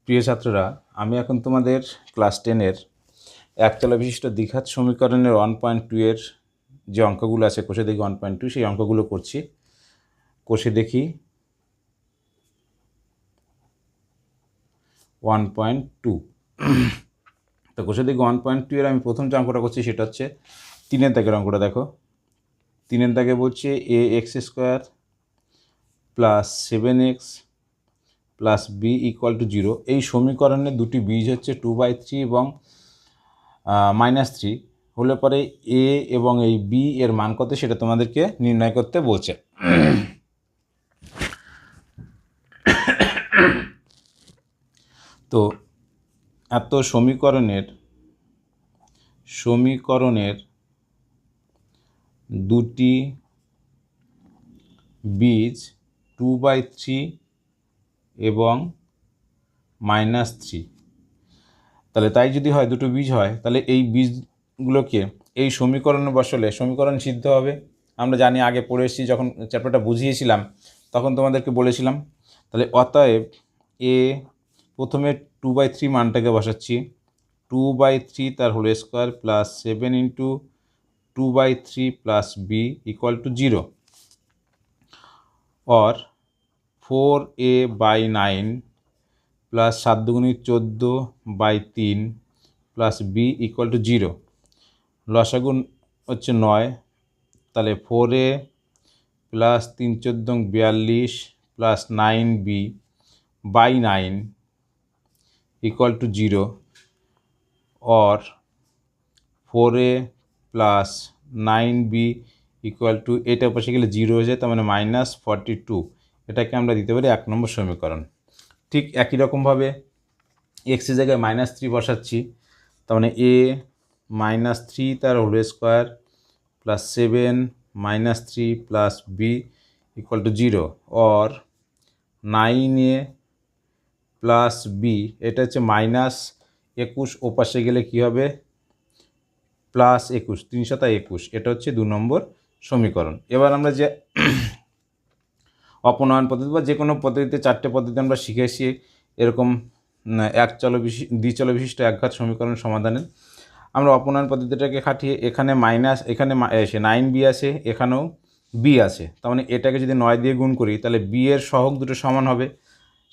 প্রিয় ছাত্ররা, আমি এখন তোমাদের ক্লাস 10-এর একতলা বিশিষ্ট দ্বিঘাত সমীকরণের 1.2 এর যে অঙ্কগুলো আছে, কোষে দেখি 1.2, সেই অঙ্কগুলো করছি। কোষে দেখি 1.2। তো কোষে দেখি 1.2 এর আমি প্রথম যে অঙ্কটা করছি সেটা হচ্ছে 3-এর দাগের অঙ্কটা। দেখো, 3-এর দাগে বলছে ax² plus 7x plus b equal to 0। এই সমীকরণের দুটি বীজ হচ্ছে 2/3 এবং -3 হলে পরে এ এবং এই বি এর মান কত সেটা তোমাদেরকে নির্ণয় করতে বলছে। তো এত সমীকরণের দুটি বীজ 2/3 এবং -3, তাহলে তাই যদি হয়, দুটো বীজ হয়, তাহলে এই বীজগুলোকে এই সমীকরণে বসালে সমীকরণ সিদ্ধ হবে। আমরা জানি, আগে পড়ে এসেছি, যখন চ্যাপ্টারটা বুঝিয়েছিলাম তখন তোমাদেরকে বলেছিলাম। তাহলে অতএব এ প্রথমে 2/3 মানটাকে বসাচ্ছি, 2/3 তার whole square plus 7 into 2/3 plus b equal to 0, और 4a/9 প্লাস 7 দুগুণী 14/3 প্লাস বি ইকুয়াল টু 0। লসাগু হচ্ছে 9, তাহলে 4a plus 3 14 42 plus 9b/9 equal to 0, और 4a plus 9b equal to, এটা পাশে গেলে 0 হয়ে যায়, তার মানে -42। এটাকে আমরা দিতে পারি 1 নম্বর সমীকরণ। ঠিক একই রকমভাবে এক্সের জায়গায় -3 বসাচ্ছি, তার মানে a -3 তার whole square plus 7 -3 plus b equal to 0, और 9a প্লাস বি, এটা হচ্ছে -21, ও পাশে গেলে কী হবে, +21, 3 × 21। এটা হচ্ছে 2 নম্বর সমীকরণ। এবার আমরা যে অপনয়ন পদ্ধতি বা যে কোনো পদ্ধতিতে 4টে পদ্ধতি আমরা শিখেছি এরকম দ্বিচল বিশিষ্ট একঘাত সমীকরণ সমাধানের। আমরা অপনয়ন পদ্ধতিটাকে খাটিয়ে এখানে 9b আছে, এখানেও বি আছে, তার মানে এটাকে যদি 9 দিয়ে গুণ করি তাহলে বি এর সহগ দুটো সমান হবে।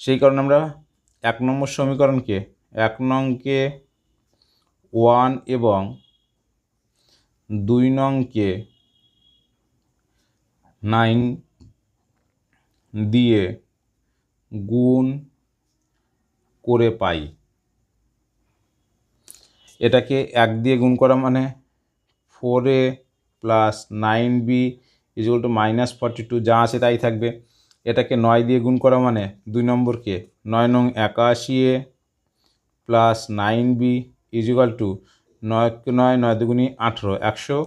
সেই কারণে আমরা 1 নম্বর সমীকরণকে 1 নংকে 1 এবং 2 নংকে 9 দিয়ে গুণ করে পাই। এটাকে 1 দিয়ে গুণ করা মানে 4a plus 9b equal to -42, যা আছে তাই থাকবে। এটাকে 9 দিয়ে গুণ করা মানে 2 নম্বরকে 9 নং 81a plus 9b equal to 9 9 9 দুগুণী 18,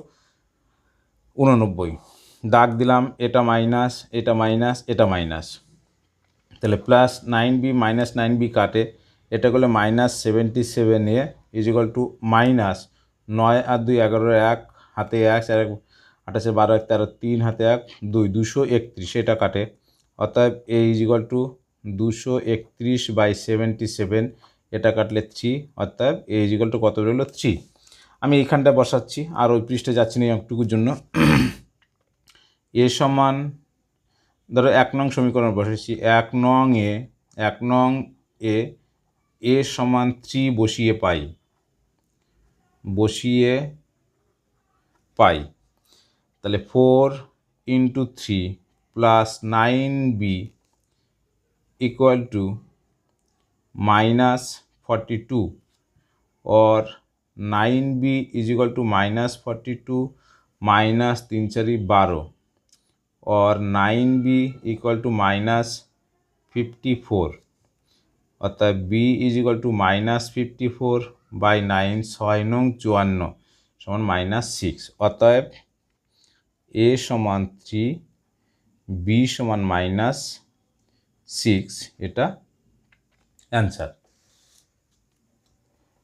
189। দাগ দিলাম, এটা মাইনাস, এটা মাইনাস, এটা মাইনাস, তাহলে প্লাস 9b মাইনাস 9b কাটে, এটা করলে -77a ইকুয়াল টু -9 আর 2 11, 1 হাতে 1, 4 28, 12 1 13, 3 হাতে 1 2, 231, এটা কাটে। অতএব a ইকুয়াল টু 231/77, এটা কাটলে 3, অতএব a ইকুয়াল টু কত রইল, 3। আমি এইখানটা বসাচ্ছি, আর ওই পৃষ্ঠে যাচ্ছি না এই অঙ্কটুকুর জন্য। এ সমান, ধরো 1 নং সমীকরণ বসেছি, 1 নং এ সমান 3 বসিয়ে পাই। তাহলে 4 × 3 প্লাস 9b ইকুয়াল টু -42, और 9b इजिकल टू -42 माइनस 3 4 12, और 9b इक्वल टू -54, अतः b इजिकल टू -54/9 6 নং 54 সমান -6। অতএব a সমান 3, b সমান -6, এটা অ্যান্সার।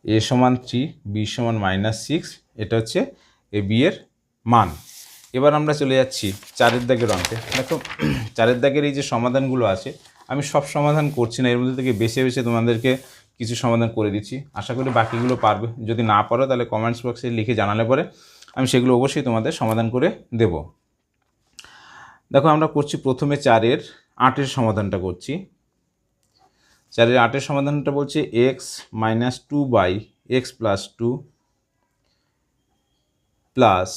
a সমান 3, b সমান -6, এটা হচ্ছে এ বি এর মান। এবার আমরা চলে যাচ্ছি 4-এর দাগের অঙ্কে। দেখো, 4-এর দাগের এই যে সমাধানগুলো আছে, আমি সব সমাধান করছি না, এর মধ্যে থেকে বেছে বেছে তোমাদেরকে কিছু সমাধান করে দিচ্ছি। আশা করি বাকিগুলো পারবে। যদি না পারো তাহলে কমেন্টস বক্সে লিখে জানালে পরে আমি সেগুলো অবশ্যই তোমাদের সমাধান করে দেব। দেখো আমরা করছি প্রথমে 4-এর 8-এর সমাধানটা করছি। 4-এর 8-এর সমাধানটা বলছে x minus 2/x+2 plus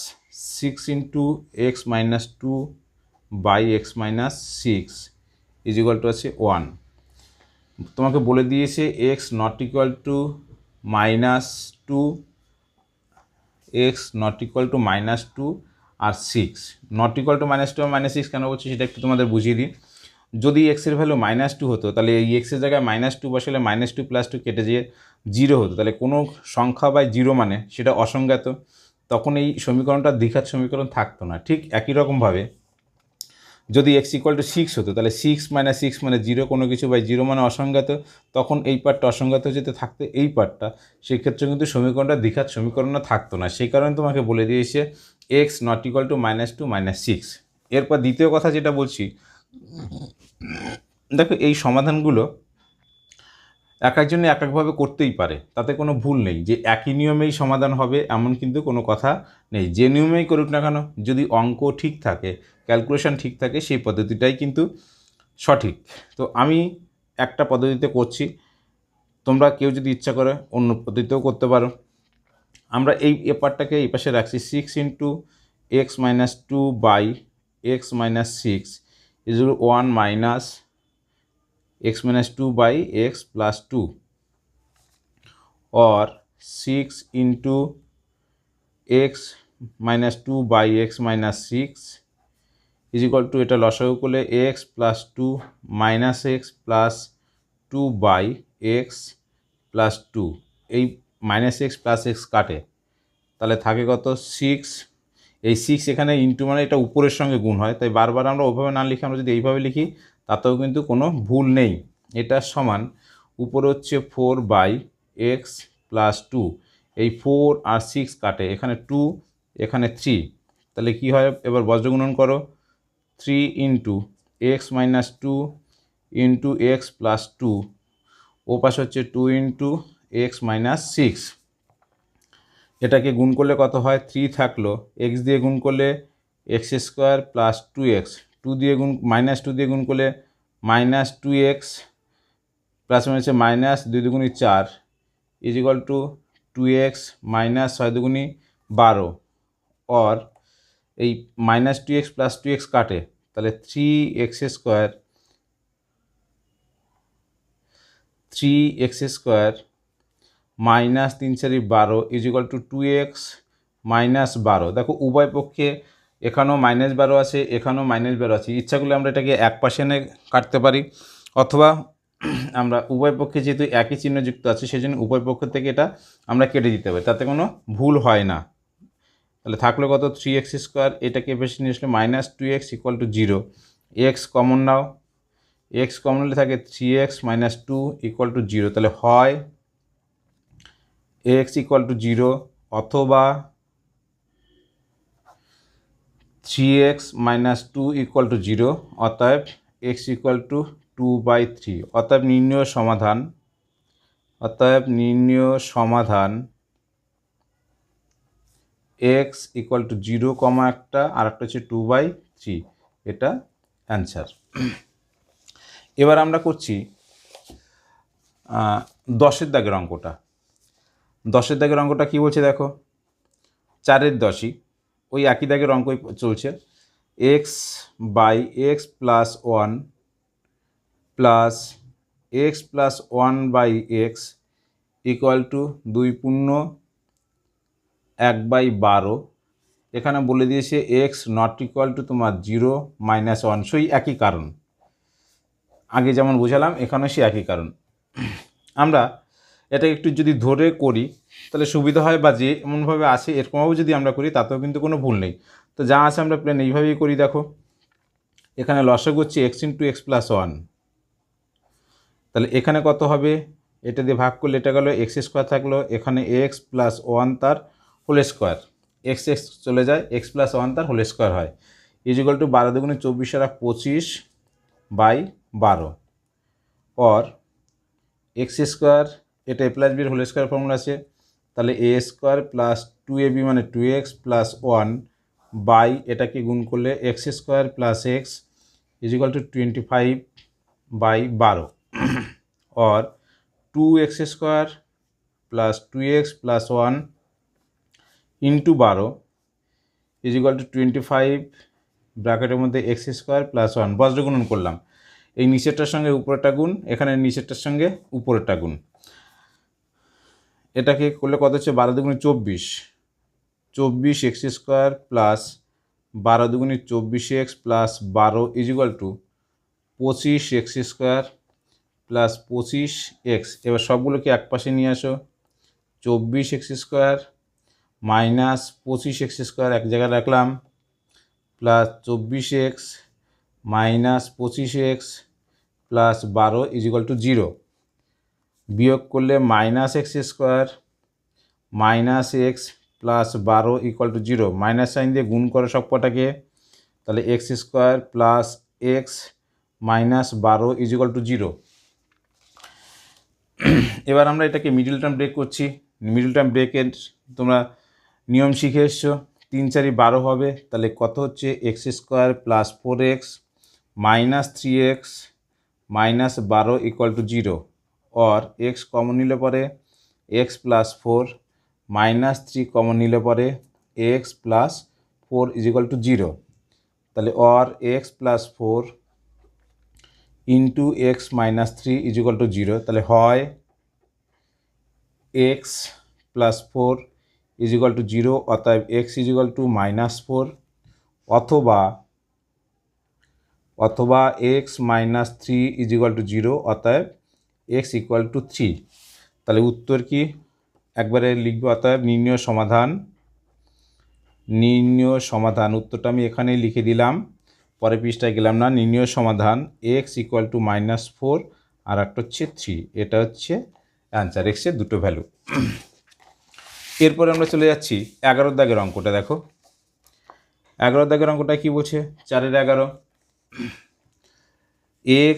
6 into x minus 2/x-6 is equal to আছে 1। তোমাকে বলে দিয়েছে x not equal to -2, x not equal to -2 আর 6। নট ইকুয়াল টু -2 আর -6 কেন বলছি সেটা একটু তোমাদের বুঝিয়ে দিই। যদি এক্সের ভ্যালু -2 হতো তাহলে এই এক্সের জায়গায় -2 বসালে -2 + 2 কেটে যেয়ে 0 হতো, তাহলে কোনো সংখ্যা বাই 0 মানে সেটা অসংজ্ঞাত, তখন এই সমীকরণটা দ্বিঘাত সমীকরণ থাকতো না। ঠিক একই রকমভাবে যদি x = 6 হতো তাহলে 6 - 6 মানে 0, কোনো কিছু বাই 0 মানে অসংজ্ঞাত, তখন এই পার্টটা অসংজ্ঞাত যেতে থাকতো এই পার্টটা, সেই ক্ষেত্রে কিন্তু সমীকরণটা দ্বিঘাত সমীকরণও থাকতো না। সেই কারণে তোমাকে বলে দিয়েছে x নট ইকুয়াল টু -2 -6। এরপর দ্বিতীয় কথা যেটা বলছি, দেখো এই সমাধানগুলো এক একজনে এক একভাবে করতেই পারে, তাতে কোনো ভুল নেই। যে একই নিয়মেই সমাধান হবে এমন কিন্তু কোনো কথা নেই। যে নিয়মেই করুক না কেন, যদি অঙ্ক ঠিক থাকে, ক্যালকুলেশন ঠিক থাকে, সেই পদ্ধতিটাই কিন্তু সঠিক। তো আমি একটা পদ্ধতিতে করছি, তোমরা কেউ যদি ইচ্ছা করে অন্য পদ্ধতিতেও করতে পারো। আমরা এই পার্টটাকে এই পাশে রাখছি 6 into x minus 2/x-6 is 1 minus x-2/x+2 or 6 into x-2/x-6 is equal to, এটা লসাগু করলে x+2 minus x plus 2/x+2, এই মাইনাস x প্লাস x কাটে, তাহলে থাকে কত 6। এই 6 এখানে ইন্টু মানে এটা উপরের সঙ্গে গুণ হয়, তাই বারবার আমরা ওইভাবে না লিখে আমরা যদি এইভাবে লিখি তাতেও কিন্তু কোনো ভুল নেই। এটা সমান উপরে হচ্ছে 4/x+2, এই 4 আর 6 কাটে, এখানে 2 এখানে 3, তাহলে কি হয় এবার বজ্রগুণন করো, 3 ইন্টু x-2 ইন্টু x+2, ও পাশে হচ্ছে 2 ইন্টু x-6। এটাকে গুণ করলে কত হয়, 3 থাকলো, x দিয়ে গুণ করলে x² প্লাস 2x, 2 দিয়ে গুণ -2 দিয়ে গুণ করলে -2x প্লাস হচ্ছে -2 দুগুণি 4 is equal two 2x minus 6 দুগুণি 12, or এই -2x প্লাস 2x কাটে, তাহলে 3x² minus 3 4 12 is equal two 2x minus 12। দেখো উভয় পক্ষে এখানেও -12 আছে, এখানেও -12 আছে, ইচ্ছা করলে আমরা এটাকে এক পাশে এনে কাটতে পারি, অথবা আমরা উভয় পক্ষে যেহেতু একই চিহ্ন যুক্ত আছে সেই জন্য উভয় পক্ষ থেকে এটা আমরা কেটে দিতে পারি, তাতে কোনো ভুল হয় না। তাহলে থাকলো কত 3x², এটাকে বেশি নিয়ে আসলে -2x = 0, x কমন নাও, x কমন হলে থাকে 3x - 2 = 0, তাহলে হয় x = 0 অথবা 3x - 2 = 0, অতএব x = 2/3। অতএব নির্ণয় সমাধান x = 0, একটা আর একটা হচ্ছে 2/3, এটা অ্যান্সার। এবার আমরা করছি 10-এর দাগের অঙ্কটা। 10-এর দাগের অঙ্কটা কী বলছে দেখো, 4-এর 10ই ওই একই দাগের অঙ্কই চলছে, x/x+1 plus x+1/x equal to 2 পূর্ণ 1/12। এখানে বলে দিয়েছে এক্স নট ইকুয়াল টু তোমার 0 - 1, সেই একই কারণ, আগে যেমন বোঝালাম এখানে সেই একই কারণ। আমরা এটা একটু যদি ধরে করি তাহলে সুবিধা হয়, বা যে এমনভাবে আছে এরকমভাবে যদি আমরা করি তাতেও কিন্তু কোনো ভুল নেই। তো যা আছে আমরা প্লেন এইভাবেই করি। দেখো এখানে লসাগু হচ্ছে x × x+1, তাহলে এখানে কত হবে, এটা দিয়ে ভাগ করলে এটা গেল x² থাকলো, এখানে x+1 তার হোল স্কোয়ার, x চলে যায়, x+1 তার হোল স্কোয়ার হয়, ইজ ইকুয়াল টু 12 দুগুণে 24 আর 25/12। অর এক্স স্কোয়ার, এটা এ প্লাস বির হোল স্কোয়ার ফর্মুলা আছে, তাহলে এ স্কোয়ার প্লাস 2ab মানে 2x প্লাস 1 বাই এটাকে গুণ করলে x square plus x equal to 25/12 और 2x স্কোয়ার plus 2x plus 1 into 12 equal to 25 ব্র্যাকেটের মধ্যে এক্স স্কোয়ার প্লাস 1 বজ্র গুণন করলাম, এই নিচেরটার সঙ্গে উপরেরটা গুণ, এখানে নিচেরটার সঙ্গে উপরেরটা গুণ, এটাকে করলে কত হচ্ছে 12 দুগুণে 24, 24 এক্স স্কোয়ার প্লাস 12 দুগুণে 24x plus 12 equal to 25 x square plus 25x। এবার সবগুলোকে এক পাশে নিয়ে আসো, 24 x square minus 25 x square এক জায়গায় রাখলাম plus 24x minus 25x plus 12 equal to 0, বিয়োগ করলে minus x square minus x plus 12 equal to 0, minus sign দিয়ে গুণ করো সব কটাকে, তাহলে x square plus x minus 12 equal to 0। এবার আমরা এটাকে মিডল টার্ম ব্রেক করছি। মিডল টার্ম ব্রেকের তোমরা নিয়ম শিখে এসছো, 3 4 12 হবে, তাহলে কত হচ্ছে x square plus 4x minus 3x minus 12 equal to 0, और x কমন নিলে পরে x প্লাস 4 মাইনাস 3 কমন নিলে পরে x প্লাস 4 ইজিক্যাল টু 0, তাহলে और x plus 4 into x minus 3 equal to 0, তাহলে হয় x প্লাস 4 ইজিক্যাল টু 0, অতএব x ইজিক্যাল টু মাইনাস 4, অথবা x মাইনাস 3 ইজিক্যাল টু 0, অতএব x ইকুয়াল টু 3। তাহলে উত্তর কি একবারে লিখবো, অতএব নির্ণয় সমাধান উত্তরটা আমি এখানেই লিখে দিলাম, পরের পৃষ্ঠায় গেলাম না। নির্ণয় সমাধান x ইকুয়াল টু মাইনাস 4 আর একটা হচ্ছে 3, এটা হচ্ছে অ্যান্সার, এক্সের দুটো ভ্যালু। এরপরে আমরা চলে যাচ্ছি 11 দাগের অঙ্কটা। দেখো 11 দাগের অঙ্কটা কি বলছে, 4 এর 11, ax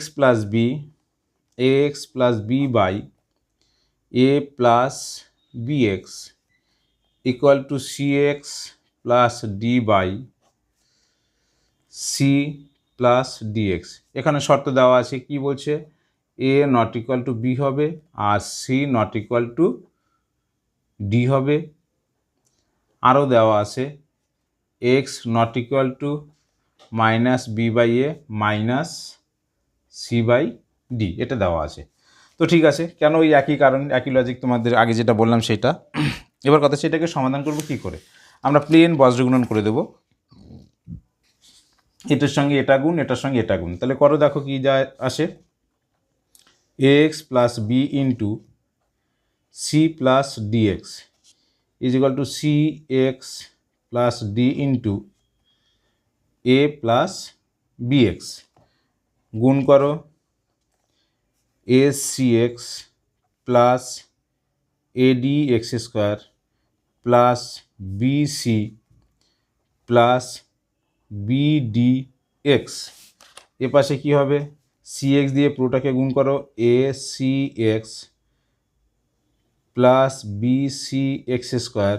plus b by a plus bx equal to cx plus d by c plus dx। এখানে শর্ত দেওয়া আছে, কি বলছে, a not equal to b হবে আর c not equal to d হবে। আরও দেওয়া আছে x not equal to minus b by a minus c by d, এটা দেওয়া আছে। তো ঠিক আছে, কেন ওই একই কারণ, একই লজিক তোমাদের আগে যেটা বললাম সেটা। এবার কথা সেটাকে সমাধান করব কি করে, আমরা প্লেন বজ্রগুণন করে দেব, এটার সঙ্গে এটা গুণ, এটার সঙ্গে এটা গুণ, তাহলে করো, দেখো কি যায় আসে, ax plus b into c plus d x is equal to c x plus d into a plus b x, গুণ করো a c x plus a d x square plus b c plus BD x. এ পাশে কী হবে, সি এক্স দিয়ে পুরোটাকে গুণ করো, a c x plus b c x square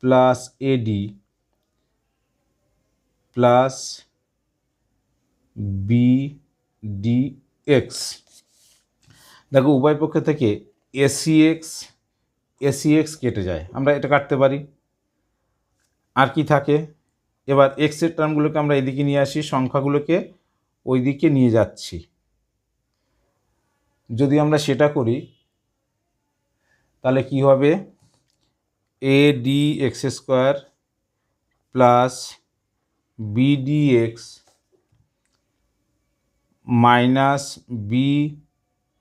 plus a d plus BD x. দেখো উভয় পক্ষ থেকে এসি এক্স কেটে যায়, আমরা এটা কাটতে পারি, আর কি থাকে, এবার এক্সের টার্মগুলোকে আমরা এদিকে নিয়ে আসি, সংখ্যাগুলোকে ওই দিকে নিয়ে যাচ্ছি। যদি আমরা সেটা করি তাহলে কি হবে, a d x square plus BD x minus b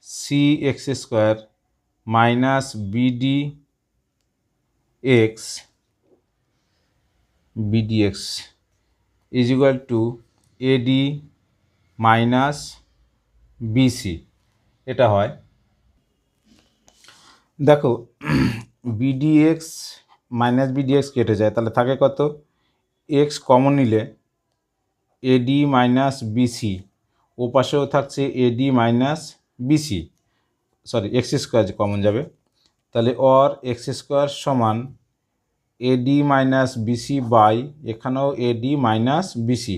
c x square minus bd x is equal to ad minus bc, এটা হয়। দেখো বিডিএক্স মাইনাস বিডিএক্স কেটে যায়, তাহলে থাকে কত, এক্স কমন নিলে এডি মাইনাস বিসি ও পাশেও থাকছে ad minus bc, sorry x square common যাবে, তাহলে অর এক্স স্কোয়ার সমান এডি মাইনাস বিসি বাই এখানেও এডি মাইনাস বিসি,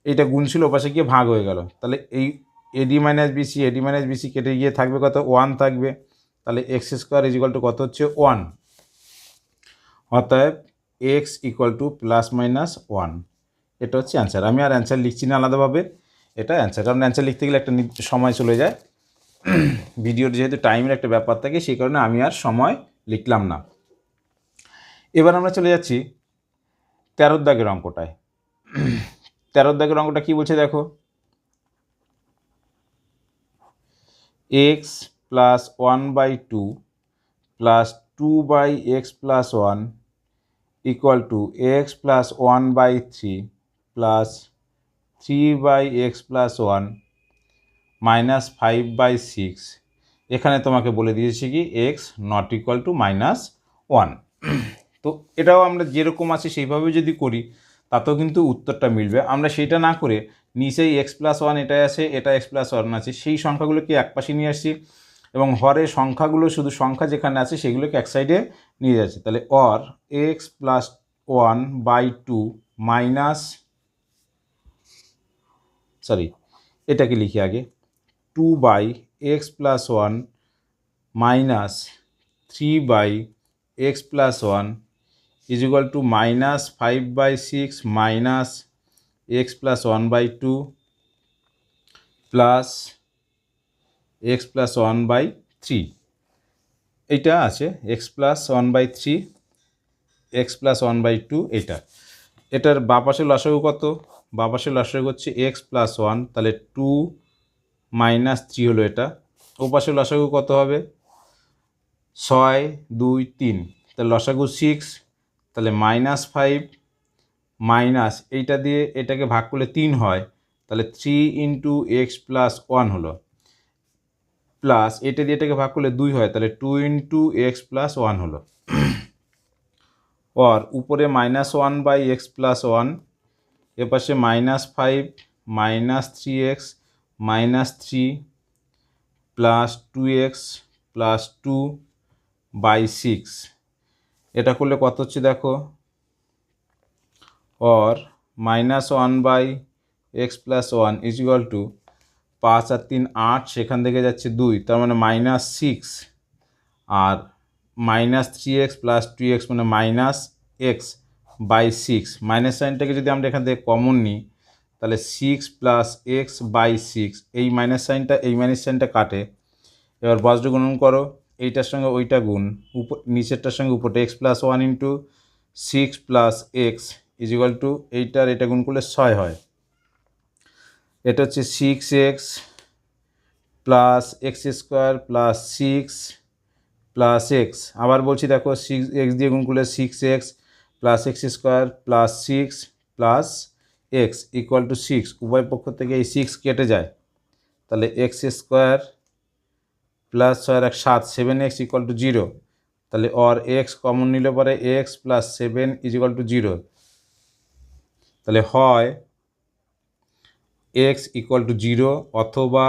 এইটা গুণ ছিল ওপাশে গিয়ে ভাগ হয়ে গেল, তাহলে এই এডি মাইনাস বিসি কেটে গিয়ে থাকবে কত, 1 থাকবে, তাহলে এক্স স্কোয়ার ইজিক্যাল টু কত হচ্ছে 1, অতএব x equal two plus minus 1, এটা হচ্ছে অ্যান্সার। আমি আর অ্যান্সার লিখছি না আলাদাভাবে, এটা অ্যান্সার, কারণ অ্যান্সার লিখতে গেলে একটা সময় চলে যায়, ভিডিওর যেহেতু টাইমের একটা ব্যাপার থাকে সেই কারণে আমি আর সময় লিখলাম না। এবার আমরা চলে যাচ্ছি 13 দাগের অঙ্কটায়। 13 দাগের অঙ্কটা কী বলছে দেখো, x plus 1/2 plus 2/x plus 1 equal to x plus 1/3 plus 3/x plus 1 minus 5/6, এখানে তোমাকে বলে দিয়েছি কি এক্স নট ইকুয়াল টু -1। তো এটাও আমরা যেরকম আছে সেইভাবে যদি করি তাতেও কিন্তু উত্তরটা মিলবে। আমরা সেটা না করে নিচেই এক্স প্লাস 1 এটাই আছে, এটা এক্স প্লাস 1 আছে, সেই সংখ্যাগুলোকে এক পাশে নিয়ে আসছি এবং হরের সংখ্যাগুলো শুধু সংখ্যা যেখানে আছে সেগুলোকে এক সাইডে নিয়ে যাচ্ছে। তাহলে or x plus 1/2 minus, sorry এটাকে লিখি আগে, 2/x plus 1 minus 3/x plus 1 is equal to minus 5/6 minus x plus 1/2 plus x plus 1/3, এইটা আছে x plus 1/3 x plus 1/2, এটার বাঁ পাশে লসাগু কত, বাঁ পাশে লসাগু হচ্ছে x plus 1, তাহলে 2 minus 3 হলো এটা, ও পাশে লসাগু কত হবে 6 2 3, তাহলে লসাগু 6, তাহলে -5 মাইনাস এইটা দিয়ে এটাকে ভাগ করলে 3 হয়, তাহলে 3 ইন্টু এক্স প্লাস 1 হলো, প্লাস এটা দিয়ে এটাকে ভাগ করলে 2 হয়, তাহলে 2 ইন্টু এক্স প্লাস 1 হলো, और উপরে -1/x প্লাস 1, এপাশে -5 -3x -3 প্লাস 2x প্লাস 2/6, এটা করলে কত হচ্ছে দেখো, और -1/x plus 1 is equal two 5 আর 3 8, সেখান থেকে যাচ্ছে 2, তার মানে -6, আর -3x প্লাস 2x মানে -x/6, মাইনাস সাইনটাকে যদি আমরা এখান থেকে কমন নিই তাহলে 6 প্লাস x/6, এই মাইনাস সাইনটা কাটে, এবার বজ্র গুণন করো, এইটার সঙ্গে ওইটা গুণ, নিচেরটার সঙ্গে উপরটা, x plus 1 into 6 plus x is equal to এইটার এটা গুণ করলে 6 হয়, এটা হচ্ছে 6x plus x square plus 6 plus x, আবার বলছি দেখো 6x দিয়ে গুণ করলে 6x plus x square plus 6 plus x equal to 6, উভয় পক্ষ থেকে এই 6 কেটে যায়, তাহলে এক্স স্কোয়ার প্লাস 6 আর 7 7x ইকুয়াল টু 0, তাহলে অর এক্স কমন নিলে পরে x plus 7 is equal to 0, তাহলে হয় এক্স ইকুয়াল টু 0 অথবা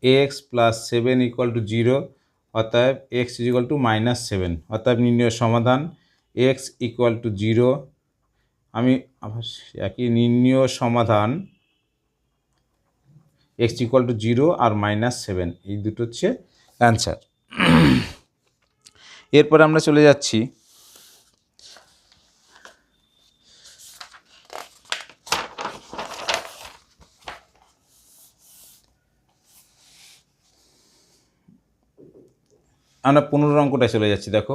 এক্স প্লাস 7 ইকুয়াল টু 0, অতএব এক্স ইজ ইকুয়াল টু -7, অতএব নির্ণয় সমাধান এক্স ইকুয়াল টু 0, আমি আবার একই নির্ণয় সমাধান এক্স ইকুয়াল টু 0 আর -7, এই দুটো হচ্ছে অ্যান্সার। এরপরে আমরা চলে যাচ্ছি আমরা 15 অঙ্কটায় চলে যাচ্ছি। দেখো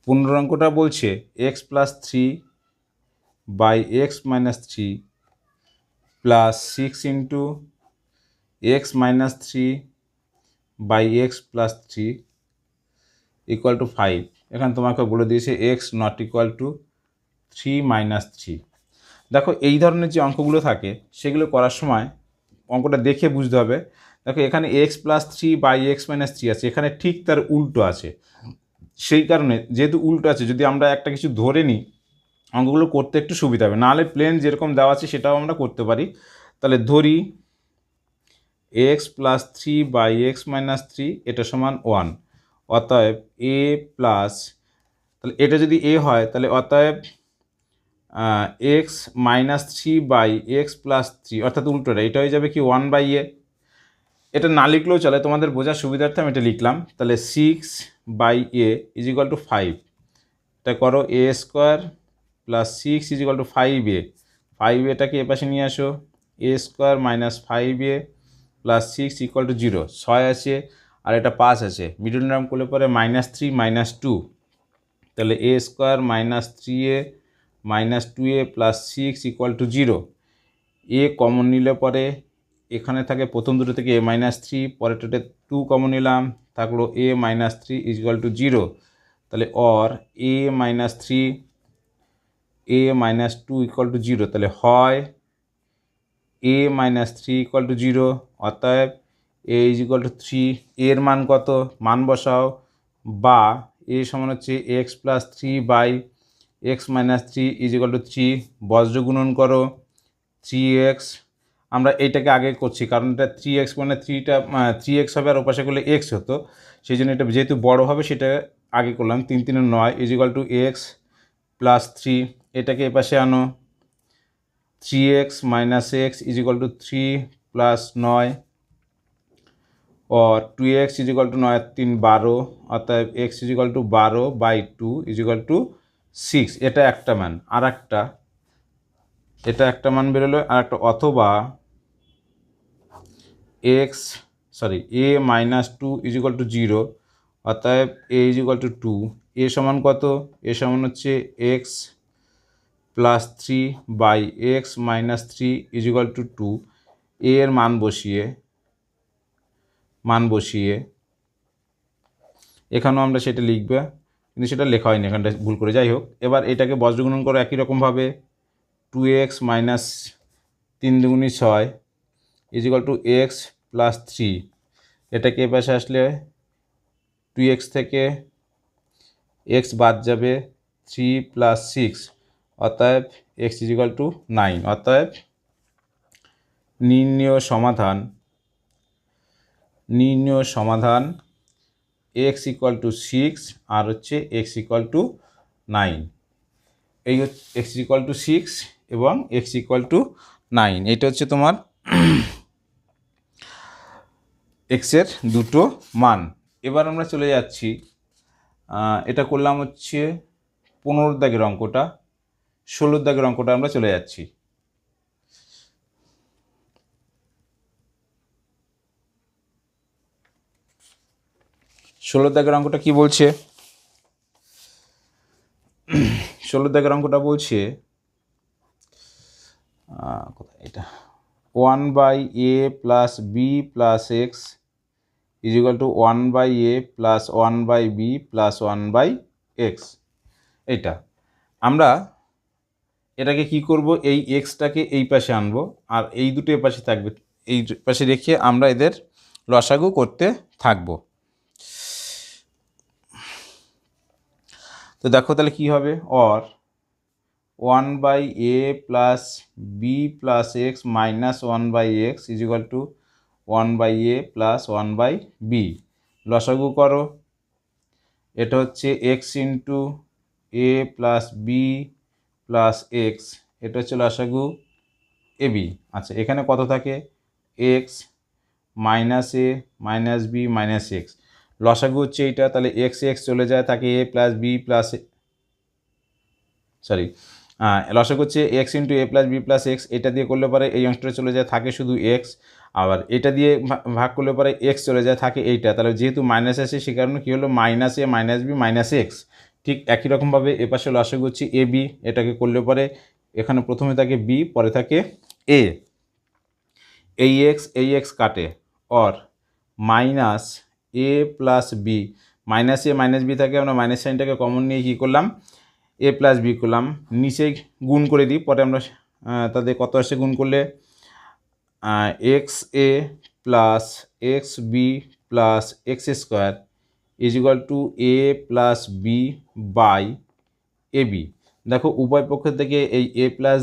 15 অঙ্কটা বলছে x plus 3/x minus 3 plus 6 into x minus 3/x plus 3 equal to 5, এখানে তোমাকে বলে দিয়েছে x নট ইকুয়াল টু 3 - 3। দেখো এই ধরনের যে অঙ্কগুলো থাকে সেগুলো করার সময় অঙ্কটা দেখে বুঝতে হবে। দেখো এখানে x প্লাস 3/x মাইনাস 3 আছে, এখানে ঠিক তার উল্টো আছে, সেই কারণে যেহেতু উল্টো আছে, যদি আমরা একটা কিছু ধরে নিই অঙ্কগুলো করতে একটু সুবিধা হবে, নাহলে প্লেন যেরকম দেওয়া আছে সেটাও আমরা করতে পারি। তাহলে ধরি x plus three by x minus three এটা সমান 1, অতএব এ প্লাস, তাহলে এটা যদি এ হয় তাহলে অতএব x minus three by x plus three, অর্থাৎ উল্টোটা, এটা হয়ে যাবে কি 1/a। এটা না লিখলেও চলে, তোমাদের বোঝার সুবিধার্থে আমি এটা লিখলাম। তাহলে 6/a ইজ ইকুয়াল টু 5, এটা করো a square plus 6 is equal to 5a, 5aটাকে এ পাশে নিয়ে আসো, a square minus 5a plus 6 equal to 0, 6 আছে আর এটা 5 আছে, মিডল টার্ম করলে পরে -3 -2, তাহলে a square minus 3a minus 2a plus 6 equal to 0। A common নিলে পরে এখানে থাকে প্রথম দুটো থেকে a-3, পরেরটাতে 2 কমন নিলাম, থাকলো a-3 ইজ ইকুয়াল টু 0। তাহলে or a-3 a-2 equal to 0, তাহলে হয় a-3 ইকুয়াল টু 0, অতএব a ইজ ইকুয়াল টু 3। এর মান কত, মান বসাও, বা এ সমান হচ্ছে x plus 3 by x minus 3 is equal to 3, বজ্র গুণন করো 3x, আমরা এইটাকে আগে করছি কারণ এটা 3x মানে 3x হবে আর ওপাশে করলে x হতো, সেই জন্য এটা যেহেতু বড় হবে সেটা আগে করলাম। 3 3 9 is equal to x plus 3, এটাকে এপাশে আনো, 3x minus x is equal to 3 plus 9, और 2x ইজ ইকুয়াল টু 9 3 12, অর্থাৎ x is equal two 12/2 is equal to 6। এটা একটা মান, আর একটা এটা একটা মান বেরোলো, আর একটা অথবা a-2 ইজ ইকুয়াল টু 0, অতএব a is equal to 2, a সমান কত, এ সমান হচ্ছে x plus 3 by x minus 3 is equal to 2, এর মান বসিয়ে এখানেও আমরা সেটা লিখবে, কিন্তু সেটা লেখা হয়নি এখানটা ভুল করে, যাই হোক। এবার এটাকে বজ্রগুণন করো একই রকমভাবে, 2x minus 3 দুগুণী 6 is equal to x plus 3, এটাকে এ পাশে আসলে 2x থেকে x বাদ যাবে, 3 প্লাস 6, অতএব x ইজ ইকুয়াল টু 9। অতএব নির্ণেয় সমাধান x ইকুয়াল টু 6 আর হচ্ছে x ইকুয়াল টু 9, এই হচ্ছে x ইকুয়াল টু 6 এবং x ইকুয়াল টু 9, এটা হচ্ছে তোমার x এর দুটো মান। এবার আমরা চলে যাচ্ছি, এটা করলাম হচ্ছে 15 দাগের অঙ্কটা, 16 দাগের অঙ্কটা আমরা চলে যাচ্ছি। ষোলো দাগের অঙ্কটা কি বলছে, 16 দাগের অঙ্কটা বলছে কোথায় এটা, 1/a plus b plus x is equal to 1/a plus 1/b plus 1/x। এইটা আমরা এটাকে কি করব, এই এক্সটাকে এই পাশে আনবো আর এই দুটো এ পাশে থাকবে, এই পাশে রেখে আমরা এদের লসাগু করতে থাকবো। তো দেখো তাহলে কি হবে, or 1/a plus b plus x minus 1/x is equal to 1/a plus 1/b, লসাগু করো, এটা হচ্ছে x into a plus b plus x, এটা হচ্ছে লসাগু এবি। আচ্ছা এখানে কত থাকে, x minus a minus b minus x, লসাগু হচ্ছে এইটা, তাহলে এক্স এক্স চলে যায়, থাকে এ প্লাস বি প্লাস লসাগু হচ্ছে x into a plus b plus x, এটা দিয়ে করলে পরে এই অংশটা চলে যায়, থাকে শুধু এক্স, আবার এটা দিয়ে ভাগ করলে পরে এক্স চলে যায়, থাকে এইটা, তাহলে যেহেতু মাইনাস আছে সে কারণে কী হলো, minus a minus b minus x. ঠিক একই রকমভাবে এপাশে লসাগু হচ্ছে এ বি, এটাকে করলে পরে এখানে প্রথমে থাকে বি পরে থাকে এ, এই এক্স কাটে, or minus a plus b, minus a minus b থাকে, আমরা মাইনাস সাইনটাকে কমন নিয়ে কী করলাম, এ প্লাস বি করলাম, নিচে গুণ করে দিই, পরে আমরা তাদের কত আসে গুণ করলে, x a plus x b plus x square is equal to a plus b by a b. দেখো উভয় পক্ষ থেকে এই এ প্লাস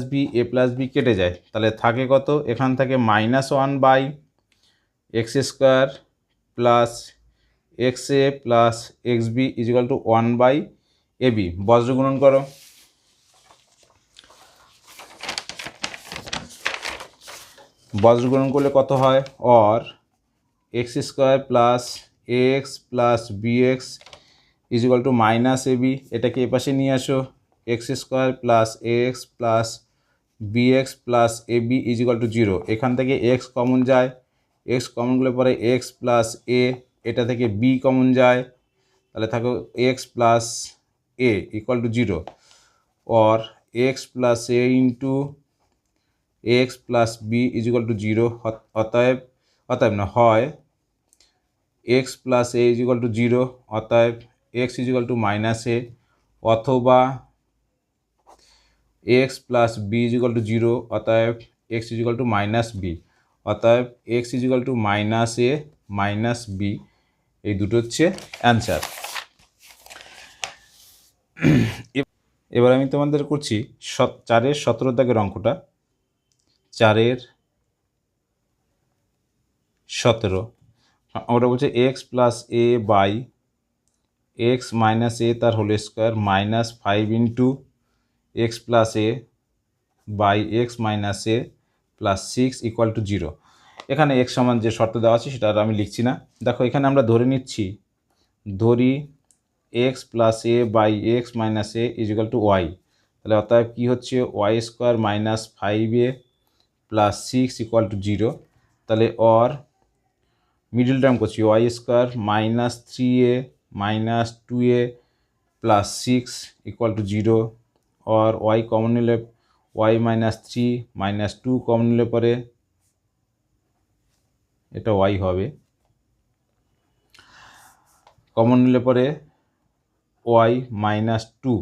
বি কেটে যায়, তাহলে থাকে কত, এখান থেকে -1 by x square plus x a plus x b is equal to 1 by a b. বজ্র গুণন করো, বজ্র গুণন করলে কত হয়, or x square plus x plus b x is equal to minus a b. এটাকে এপাশে নিয়ে আসো, x square plus x plus b x plus a b is equal to 0। এখান থেকে এক্স কমন যায়, এক্স কমন করলে পরে x plus এ, এটা থেকে বি কমন যায়, তাহলে থাকো x plus a equal to 0, or x plus a into x plus b is equal to 0। অতএব না হয় x plus a is equal to 0, অতএব x is equal to minus a, অথবা x plus b is equal to 0, অতএব x is equal to minus b, অতএব x is equal to minus a minus b. এই দুটো হচ্ছে answer. এবার আমি তোমাদের করছি 4-এর 17 দাগের অঙ্কটা। 4-এর 17 ওটা বলছে x plus a by x minus a তার whole square -5 into x plus a by x minus a plus 6 equal to 0। এখানে এক্স সমান যে শর্ত দেওয়া আছে সেটা আর আমি লিখছি না। দেখো এখানে আমরা ধরে নিচ্ছি, ধরি x plus a by x minus a is equal to y. তাহলে অতএব কী হচ্ছে, y square -5a plus 6 equal to 0। তাহলে অর মিডল টার্ম করছি, y square -3a -2a plus 6 equal to 0, और y कॉमन निले y -3 -2 कॉमन निले परे এটা y হবে, कॉमन निले परे y -2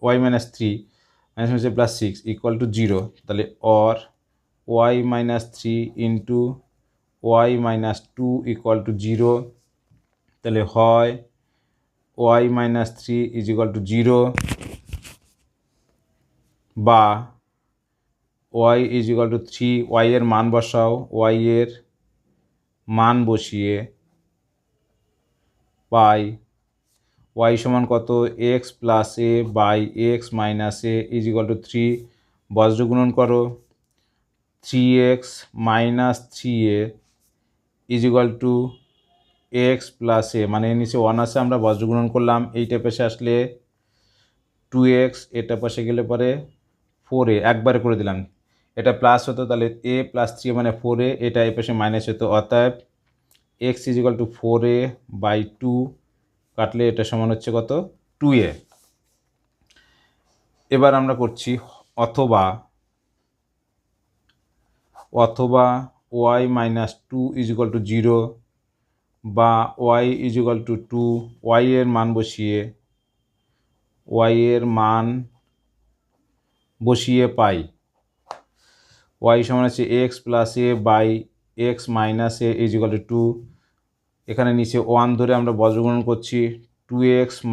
y -3 plus 6 equal to 0। তাহলে और y -3 into y -2 equal to 0। তাহলে হয় y -3 इज इक्वल टू 0 বা y is equal to 3। y এর মান বসাও, y এর মান বসিয়ে পাই y সমান কত, x plus a by x minus a is equal to 3। বজ্র গুণন করো, 3x minus 3a is equal to x plus a, মানে এর নিচে 1 আছে, আমরা বজ্র গুণন করলাম, এইটা পাশে আসলে 2x, এটা পাশে গেলে পরে 4a, একবারে করে দিলাম। এটা প্লাস হতো তাহলে a প্লাস 3 মানে 4a, এটা এ পাশে মাইনাস হতো, অতএব x is equal to 4a by 2 কাটলে এটা সমান হচ্ছে কত, 2a। এবার আমরা করছি অথবা y -2 ইজ ইকুয়াল টু 0 বা y is equal to 2। y এর মান বসিয়ে পাই y সমান হচ্ছে x plus a by x minus a is equal to 2। এখানে নিচে 1 ধরে আমরা বজ্রগুণন করছি, 2x -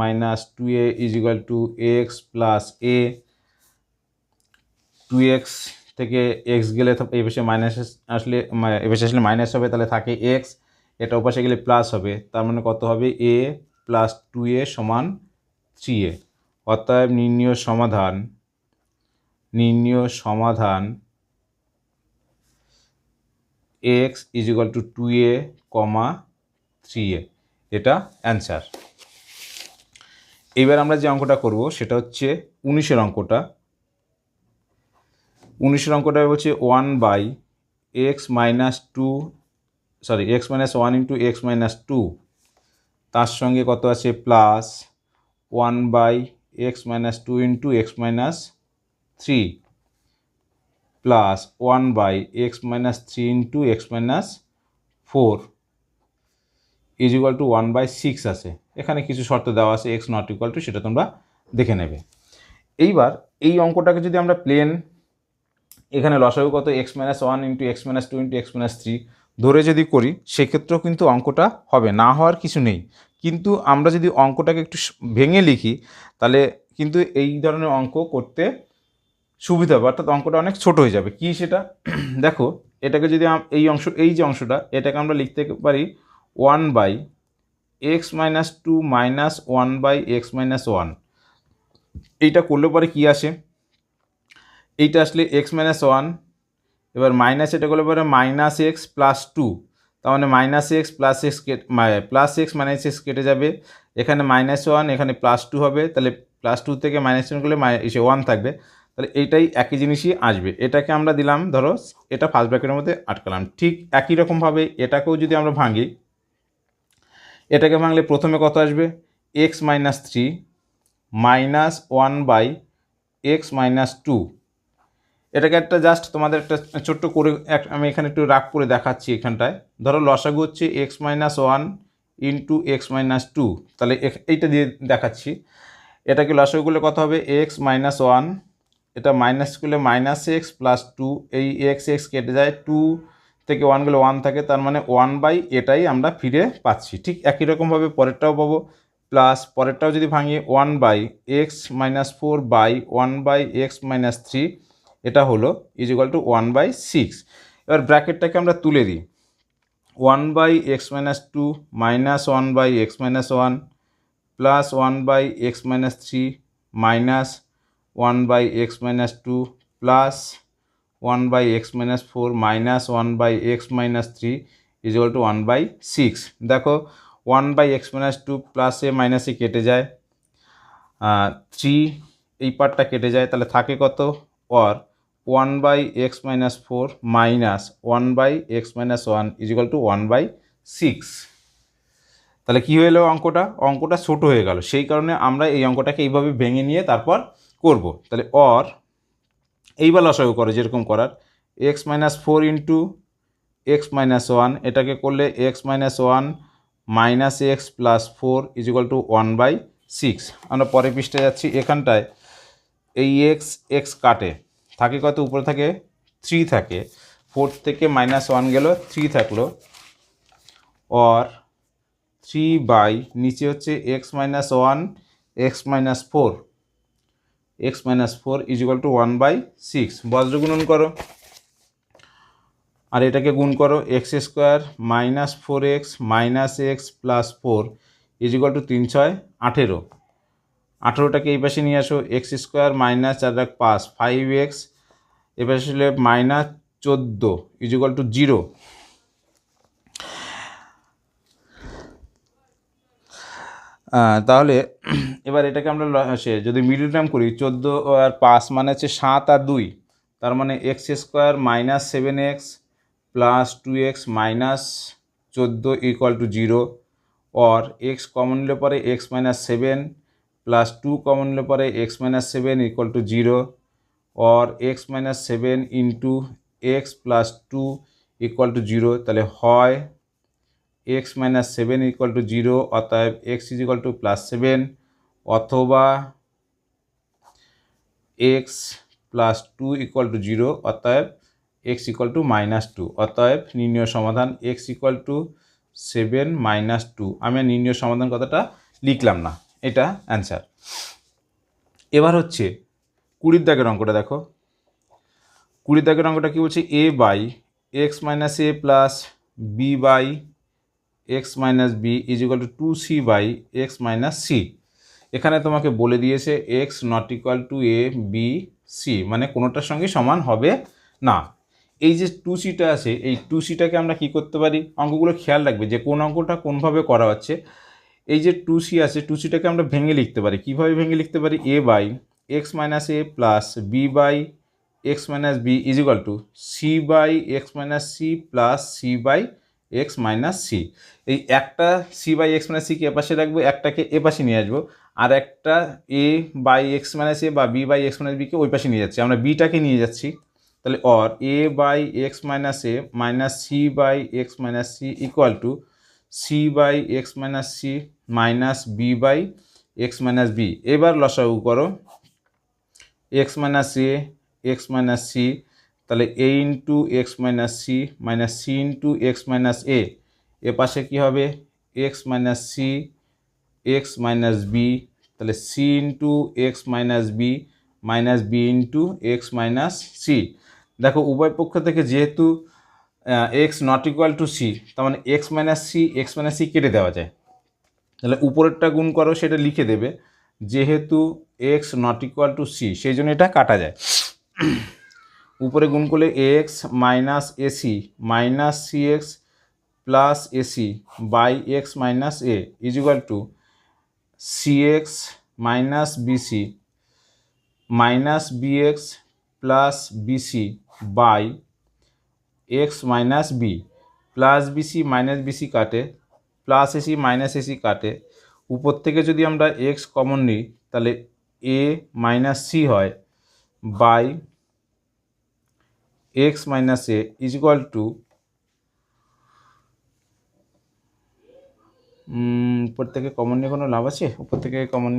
2a is equal to x plus A. 2x থেকে x গেলে এই পাশে মাইনাস আসলে, এ পাশে আসলে মাইনাস হবে, তাহলে থাকে x, এটা ওপাশে গেলে প্লাস হবে, তার মানে কত হবে, a প্লাস 2a সমান 3a। অতএব নির্ণীয় সমাধান x is equal two 2a, 3a, এটা অ্যান্সার। এবার আমরা যে অঙ্কটা করব সেটা হচ্ছে 19-এর অঙ্কটা। 19-এর অঙ্কটা হচ্ছে 1 বাই এক্স -1 ইন্টু এক্স -2, তার সঙ্গে কত আছে plus 1 by x -2 into x -3 plus 1 by x -3 into x -4 is equal to 1/6 আছে। এখানে কিছু শর্ত দেওয়া আছে, এক্স নট ইকুয়াল টু, সেটা তোমরা দেখে নেবে। এইবার এই অঙ্কটাকে যদি আমরা প্লেন, এখানে লসাগু কত, x -1 into x -2 into x -3 ধরে যদি করি, সেক্ষেত্রেও কিন্তু অঙ্কটা হবে, না হওয়ার কিছু নেই। কিন্তু আমরা যদি অঙ্কটাকে একটু ভেঙে লিখি তাহলে কিন্তু এই ধরনের অঙ্ক করতে সুবিধা হবে, অর্থাৎ অঙ্কটা অনেক ছোট হয়ে যাবে। কি সেটা দেখো, এটাকে যদি এই যে অংশটা, এটাকে আমরা লিখতে পারি 1/x-2 মাইনাস 1/x-1। এইটা করলে পরে কি আসে, এইটা আসলে x-1, এবার মাইনাস এটা করলে পরে -x+2, তার মানে -x -x কেটে যাবে, এখানে -1 এখানে +2 হবে, তাহলে +2 থেকে -1 করলে 1 থাকবে, তাহলে এইটাই একই জিনিসই আসবে। এটাকে আমরা দিলাম ধরো, এটা ফার্স্ট ব্র্যাকেটের মধ্যে আটকালাম। ঠিক একই রকমভাবে এটাকেও যদি আমরা ভাঙি, এটাকে ভাঙলে প্রথমে কত আসবে, x-3 মাইনাস 1/x-2। এটাকে একটা জাস্ট তোমাদের একটা ছোট্ট করে আমি এখানে একটু রাগ করে দেখাচ্ছি। এখানটায় ধরো লসাগু হচ্ছে x-1 ইন্টু x-2, তাহলে এইটা দিয়ে দেখাচ্ছি। এটাকে লসাগু করলে কত হবে, x-1, এটা মাইনাস করলে -x+2, এই x কেটে যায়, 2 থেকে 1 গেলে 1 থাকে, তার মানে 1/ এটাই আমরা ফিরে পাচ্ছি। ঠিক একই রকমভাবে পরেরটাও পাবো, প্লাস পরেরটাও যদি ভাঙি 1/x-4/1/x-3, এটা হলো = 1/6। এবার ব্র্যাকেটটাকে আমরা তুলে দিই, 1/x-2 minus 1/x-1 plus 1/x-3 minus 1/x-2 plus 1/x-4 minus 1/x-3 = 1/6। দেখো 1/x-2 প্লাসে মাইনাসে কেটে যায়, 3 এই পার্টটা কেটে যায়, তাহলে থাকে কত, or 1/x-4 মাইনাস 1/x-1 = 1/6। তাহলে কী হয়ে গেল, অঙ্কটা ছোট হয়ে গেল। সেই কারণে আমরা এই অঙ্কটাকে এইভাবে ভেঙে নিয়ে তারপর করব। তাহলে or এইবার লসাগু করো যেরকম করার, x-4 ইন্টু x-1, এটাকে করলে x-1 মাইনাস x+4 = 1/6। আমরা পরের পৃষ্ঠায় যাচ্ছি। এখানটায় এই x কাটে, থাকে কত, উপরে থাকে 3 থাকে, 4 থেকে -1 গেল, 3 থাকলো, or 3/ নিচে হচ্ছে x-1 x-4 = 1/6। বজ্র গুণন করো, আর এটাকে গুণ করো, x² minus 4x minus x+4 = 3 × 6 = 18। 18টাকে এই পাশে নিয়ে আসো, x² মাইনাস 4 5 5x, এ পাশে হলে -14 = 0। তাহলে এবার এটাকে আমরা যদি মিডল টার্ম করি, 14 আর 5 মানে হচ্ছে 7 আর 2, তার মানে x² minus 7x plus 2x minus 14 = 0, or x common নিলে পরে x-7 প্লাস 2 কমন নিলে পরে x-7 = 0, or x-7 into x plus 2 = 0। তাহলে হয় x-7 = 0, অতএব x = +7, অথবা x প্লাস 2 = 0, অতএব x = -2। অতএব নির্ণয় সমাধান x = 7 - 2। আমি নির্ণয় সমাধান কথাটা লিখলাম না, এটা অ্যান্সার। এবার হচ্ছে 20 দাগের অঙ্কটা দেখো। 20 দাগের অঙ্কটা কী বলছে, a/x-a প্লাস b/x-b = 2c/x-c। এখানে তোমাকে বলে দিয়েছে x ≠ a b c, মানে কোনোটার সঙ্গে সমান হবে না। এই যে 2c-টা আছে, এই 2c-টাকে আমরা কি করতে পারি, অঙ্কগুলো খেয়াল রাখবে যে কোন অঙ্কটা কোনভাবে করা হচ্ছে। এই যে 2c আছে, 2c-টাকে আমরা ভেঙে লিখতে পারি। কিভাবে ভেঙে লিখতে পারি, a/x-a plus b/x-b = c/x-c plus c/x-c। এই একটা c/x-c-কে এপাশে রাখবো, একটাকে এপাশে নিয়ে আসবো, আর একটা a/x-a বা b/x-b-কে ওই পাশে নিয়ে যাচ্ছি, আমরা bটাকে নিয়ে যাচ্ছি। তাহলে or a/x-a minus c/x-c = c/x-c minus b/x-b। এবার লসাগু করো, x-a x-c, তাহলে a into x-c minus c into x-a, এ পাশে কী হবে, x-c এক্স মাইনাস বি, তাহলে c into x minus b into x minus c. দেখো উভয় পক্ষ থেকে যেহেতু x not equal to c, তার মানে এক্স মাইনাস সি কেটে দেওয়া যায়। তাহলে উপরেরটা গুণ করো, সেটা লিখে দেবে, যেহেতু x not equal to c সেই জন্য এটা কাটা যায়। উপরে গুণ করলে x minus AC minus c x plus ac by x minus a is equal to c x minus bc minus bx plus bc by x minus b. Plus bc minus bc কাটে, plus AC minus ac কাটে, উপর থেকে যদি আমরা x common নিই তাহলে a minus c হয় by x minus a is equal two উপর থেকে কমন নিয়ে কোনো লাভ আছে? উপর থেকে কমন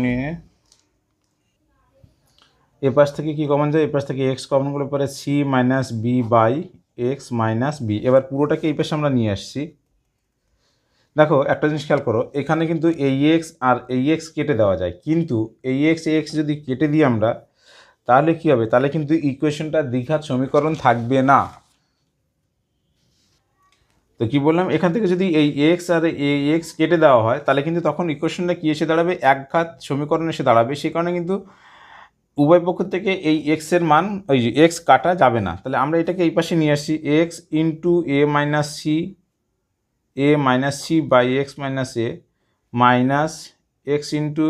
নিয়ে এ পাশ থেকে কি কমন যায়? এ পাশ থেকে এক্স কমন করলে পরে c minus b by x minus b. এবার পুরোটাকে এই পাশে আমরা নিয়ে আসছি। দেখো একটা জিনিস খেয়াল করো, এখানে কিন্তু এই এক্স আর এই এক্স কেটে দেওয়া যায়, কিন্তু এই এক্স যদি কেটে দিই আমরা, তাহলে কি হবে? তাহলে কিন্তু ইকুয়েশনটা দ্বিঘাত সমীকরণ থাকবে না। তো কি বললাম, এখান থেকে যদি এই এক্স আর এই এক্স কেটে দেওয়া হয় তাহলে কিন্তু তখন ইকুয়েশনটা কি এসে দাঁড়াবে? একঘাত সমীকরণ এসে দাঁড়াবে। সেই কারণে কিন্তু উভয় পক্ষ থেকে এই এক্সের মান, ওই যে এক্স কাটা যাবে না। তাহলে আমরা এটাকে এই পাশে নিয়ে আসছি, x into a minus c by x minus a minus x into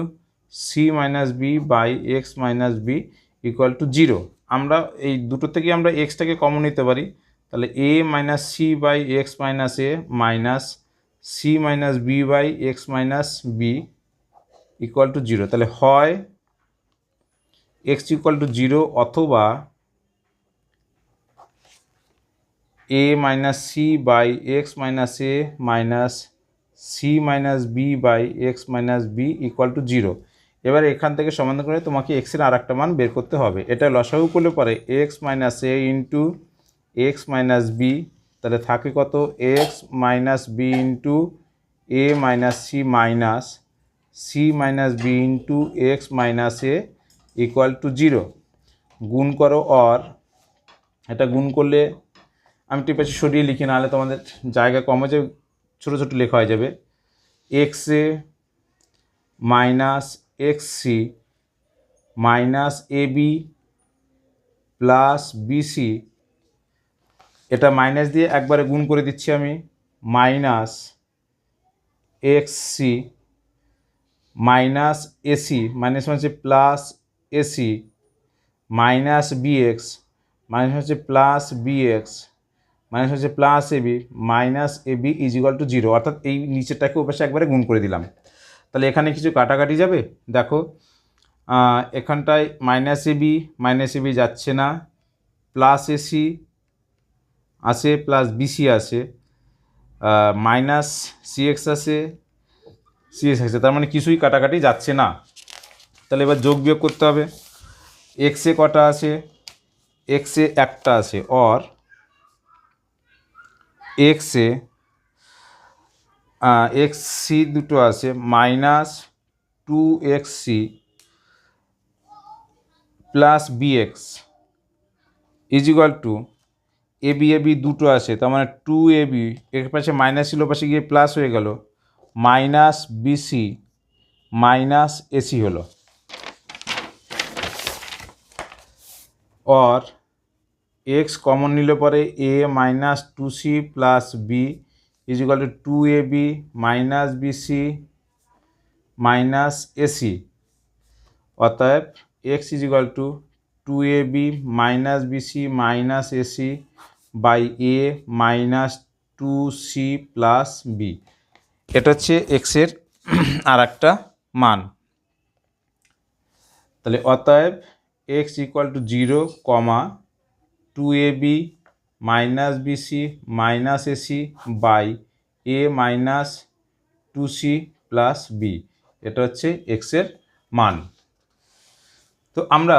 c minus b by x minus b equal to 0। আমরা এই দুটো থেকে আমরা এক্সটাকে কমন নিতে পারি, তাহলে a minus c by x minus a minus c minus b by x minus b equal to 0। তাহলে হয় এক্স ইকুয়াল টু 0 অথবা a minus c by x minus a minus c minus b by x minus b equal to 0। এবার এখান থেকে সমাধান করে তোমাকে এক্সের আর একটা মান বের করতে হবে। এটা লসাগু করলে পরে x minus a into x minus b, তাহলে থাকে কত? X minus b into a minus c minus b into x minus a equal to 0। গুণ করো, অর এটা গুণ করলে আমি টিপেছি সরিয়ে লিখি, নাহলে তোমাদের জায়গা কম হয়ে যাবে, ছোটো ছোটো লেখা হয়ে যাবে। X a minus x c minus a b plus b c, এটা মাইনাস দিয়ে একবারে গুণ করে দিচ্ছি আমি, minus x c minus AC, minus হচ্ছে plus AC minus b x, minus হচ্ছে প্লাস বিএক্স মাইনাস হচ্ছে plus a b minus a b is equal to 0। অর্থাৎ এই নিচেরটাকে ওপাশে একবারে গুণ করে দিলাম। তাহলে এখানে কিছু কাটাকাটি যাবে। দেখো এখানটায় মাইনাস এবি যাচ্ছে না, প্লাস এসি আসে প্লাস বিসি আসে, মাইনাস সিএক্স আসে তার মানে কিছুই কাটাকাটি যাচ্ছে না। তাহলে এবার যোগ বিয়োগ করতে হবে। এক্সে কটা আছে? এক্সে একটা আছে, অর এক্সে এক্স সি দুটো আছে, minus 2xc plus BX is equal to AB দুটো আছে, তার মানে 2ab, এর পাশে মাইনাস ছিল, পাশে গিয়ে প্লাস হয়ে গেল, মাইনাস বিসি মাইনাস এসি হলো। और एक्स कमन निले परे a minus 2c plus b is equal to 2ab minus bc minus ac। अतएव x is equal to 2ab minus bc minus ac by A minus 2c plus B. এটা হচ্ছে এক্সের আর একটা মান। তাহলে অতএব x equal to 0 comma 2ab minus bc minus ac by A minus 2c plus B, এটা হচ্ছে এক্সের মান। তো আমরা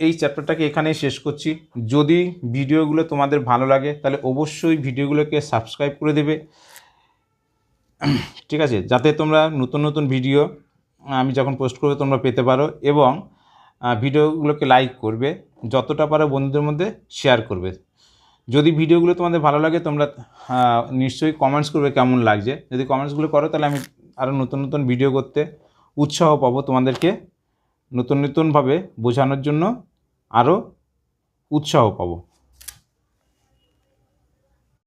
এই চ্যাপ্টারটাকে এখানেই শেষ করছি। যদি ভিডিওগুলো তোমাদের ভালো লাগে তাহলে অবশ্যই ভিডিওগুলোকে সাবস্ক্রাইব করে দেবে ঠিক আছে, যাতে তোমরা নতুন নতুন ভিডিও আমি যখন পোস্ট করবো তোমরা পেতে পারো, এবং ভিডিওগুলোকে লাইক করবে, যতটা পারো বন্ধুদের মধ্যে শেয়ার করবে। যদি ভিডিওগুলো তোমাদের ভালো লাগে তোমরা নিশ্চয়ই কমেন্টস করবে কেমন লাগছে। যদি কমেন্টসগুলো করো তাহলে আমি আরও নতুন নতুন ভিডিও করতে উৎসাহ পাবো, তোমাদেরকে নতুন নতুনভাবে বোঝানোর জন্য আরও উৎসাহ পাবো।